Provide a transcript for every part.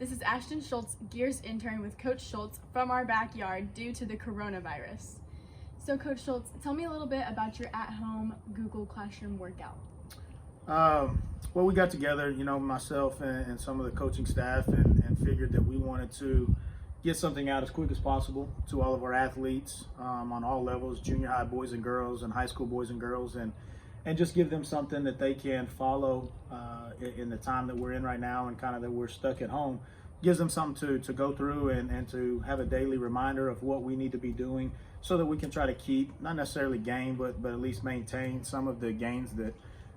This is Ashton Schulz, Gears intern with Coach Schulz from our backyard due to the coronavirus. So Coach Schulz, tell me a little bit about your at-home Google Classroom workout. Well, we got together, myself and some of the coaching staff and figured that we wanted to get something out as quick as possible to all of our athletes on all levels, junior high boys and girls and high school boys and girls, and just give them something that they can follow in the time that we're in right now and kind of that we're stuck at home. Gives them something to go through and to have a daily reminder of what we need to be doing so that we can try to keep, not necessarily gain, but at least maintain some of the gains that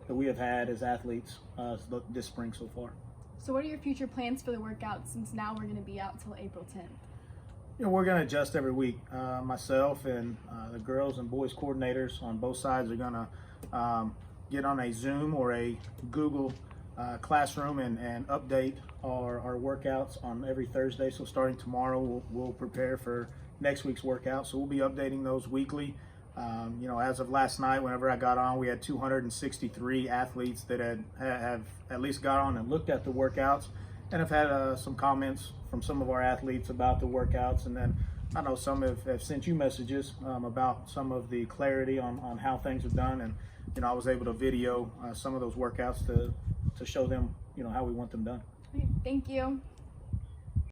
we have had as athletes this spring so far. So what are your future plans for the workout since now we're going to be out till April 10th? We're going to adjust every week. Myself and the girls and boys coordinators on both sides are going to get on a Zoom or a Google Classroom and update our workouts on every Thursday. So starting tomorrow, we'll prepare for next week's workout. So we'll be updating those weekly. As of last night, whenever I got on, we had 263 athletes that have at least got on and looked at the workouts and have had some comments from some of our athletes about the workouts. And then I know some have sent you messages about some of the clarity on how things are done. And, I was able to video some of those workouts to show them, how we want them done. Okay, thank you.